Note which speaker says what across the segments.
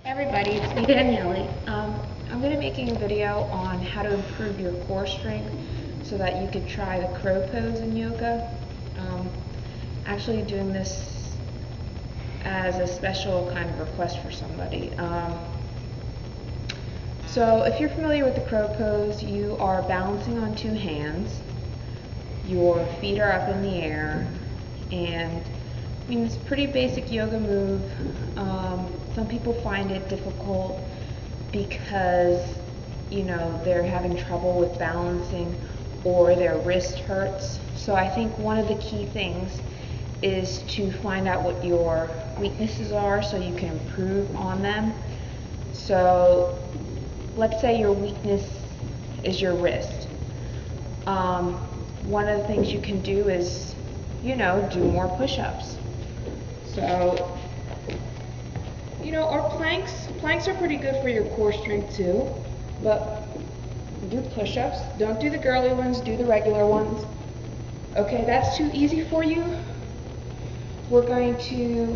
Speaker 1: Everybody, it's me Daniele. I'm going to be making a video on how to improve your core strength so that you could try the crow pose in yoga. Actually doing this as a special kind of request for somebody. So if you're familiar with the crow pose, you are balancing on two hands, your feet are up in the air, and I mean, it's a pretty basic yoga move. Some people find it difficult because, they're having trouble with balancing or their wrist hurts. So I think one of the key things is to find out what your weaknesses are so you can improve on them. So let's say your weakness is your wrist. One of the things you can do is, do more push-ups. So, or planks. Planks are pretty good for your core strength too, but do push-ups. Don't do the girly ones, do the regular ones. Okay, that's too easy for you. We're going to, you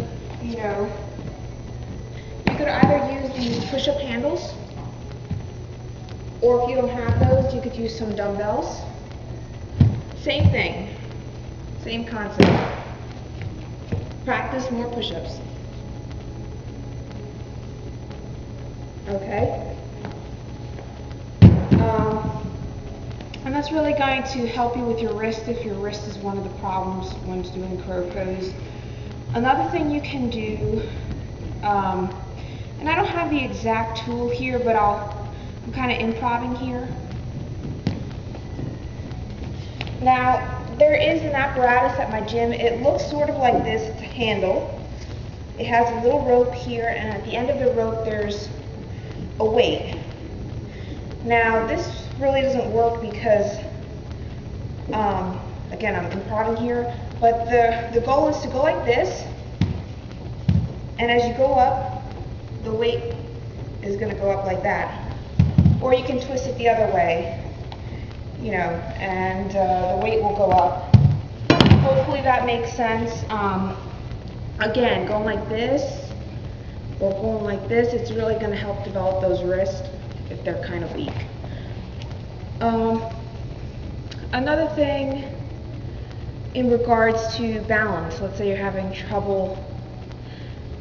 Speaker 1: could either use these push-up handles, or if you don't have those, you could use some dumbbells. Same thing, same concept. Practice more push-ups. Okay? And that's really going to help you with your wrist if your wrist is one of the problems when doing crow pose. Another thing you can do, and I don't have the exact tool here, but I'm kind of improvising here. Now, there is an apparatus at my gym. It looks sort of like this. It's a handle. It has a little rope here, and at the end of the rope there's a weight. Now, this really doesn't work because, again, I'm improvising here, but the goal is to go like this, and as you go up, the weight is going to go up like that. Or you can twist it the other way, and the weight will go up. Hopefully that makes sense. Again, going like this or going like this, it's really going to help develop those wrists if they're kind of weak. Another thing in regards to balance, let's say you're having trouble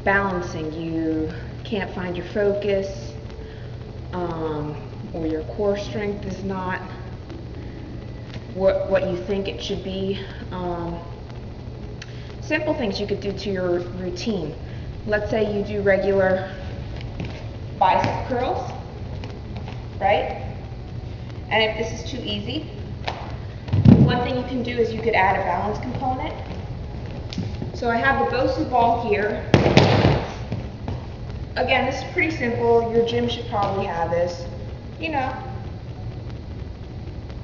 Speaker 1: balancing, you can't find your focus, or your core strength is not what you think it should be. Simple things you could do to your routine. Let's say you do regular bicep curls, right? And if this is too easy, one thing you can do is you could add a balance component. So I have the Bosu ball here. Again, this is pretty simple. Your gym should probably have this.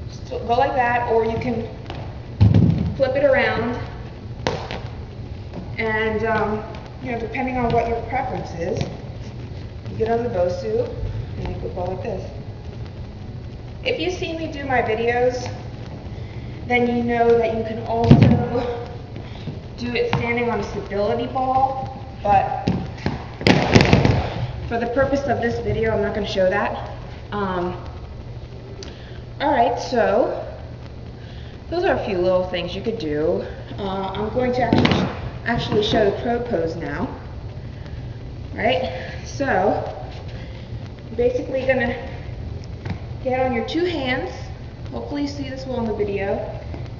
Speaker 1: Just go like that, or you can flip it around. And, depending on what your preference is, you get on the Bosu and you could go like this. If you see me do my videos, then you know that you can also do it standing on a stability ball, but for the purpose of this video, I'm not going to show that. Alright, so those are a few little things you could do. I'm going to actually show the crow pose now. Right? So, you're basically going to get on your two hands. Hopefully you see this well in the video.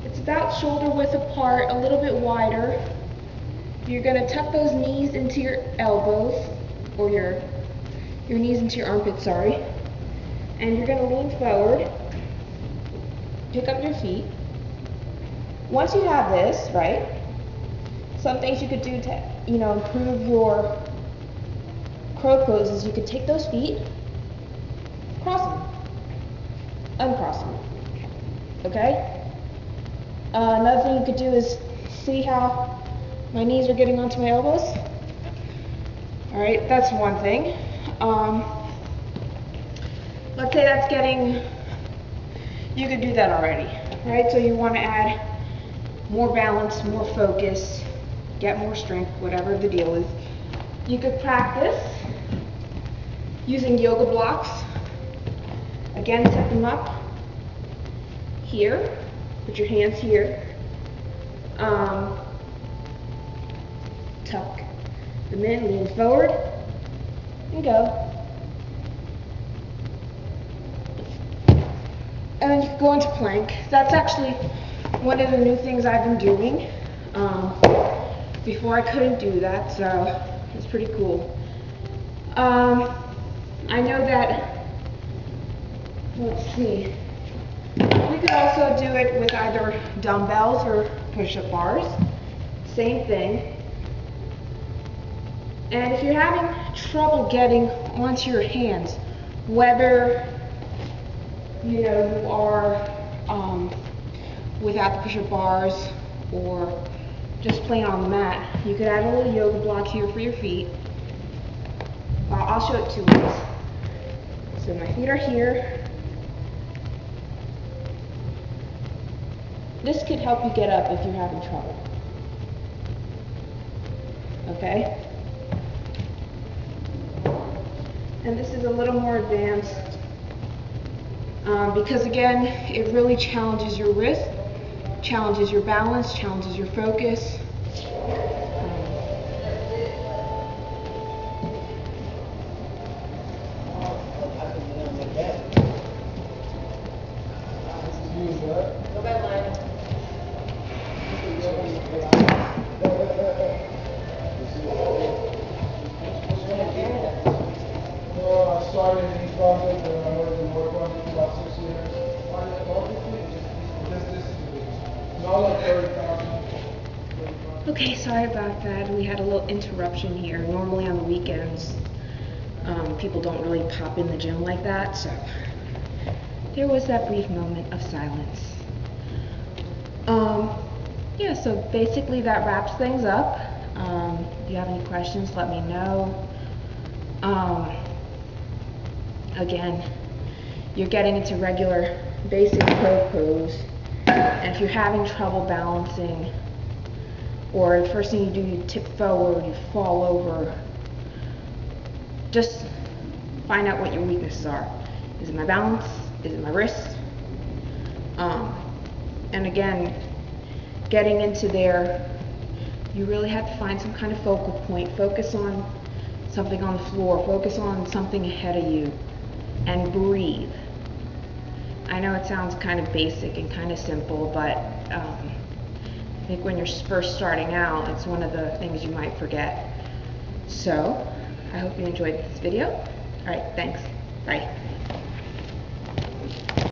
Speaker 1: It's about shoulder width apart, a little bit wider. You're going to tuck those knees into your elbows, or your knees into your armpits, sorry. And you're going to lean forward, pick up your feet. Once you have this, right, some things you could do to, improve your crow pose is you could take those feet, cross them, uncross them, okay? Another thing you could do is see how my knees are getting onto my elbows. Alright, that's one thing. Let's say that's getting, you could do that already, right? So you want to add more balance, more focus, get more strength, whatever the deal is. You could practice using yoga blocks. Again, set them up here. Put your hands here. Tuck them in, lean forward, and go. And then you can go into plank. That's actually one of the new things I've been doing. Before I couldn't do that, so it's pretty cool. I know that, let's see, we could also do it with either dumbbells or push-up bars. Same thing. And if you're having trouble getting onto your hands, whether you are without the push-up bars or just plain on the mat, you could add a little yoga block here for your feet. I'll show it two ways. So my feet are here. This could help you get up if you're having trouble. Okay? And this is a little more advanced because again, it really challenges your wrist, challenges your balance, challenges your focus.
Speaker 2: Started in East Brunswick and I worked in North Brunswick for about 6 years. Not like 30,000.
Speaker 1: Okay, sorry about that. We had a little interruption here. Normally on the weekends, people don't really pop in the gym like that, so there was that brief moment of silence. Yeah, so basically that wraps things up. If you have any questions, let me know. Again, you're getting into regular basic crow pose, and if you're having trouble balancing, or the first thing you do, you tip forward, you fall over, just find out what your weaknesses are. Is it my balance? Is it my wrist? And again, getting into there, you really have to find some kind of focal point. Focus on something on the floor. Focus on something ahead of you. And breathe. I know it sounds kind of basic and kind of simple, but I think when you're first starting out, it's one of the things you might forget. So, I hope you enjoyed this video. Alright, thanks. Bye.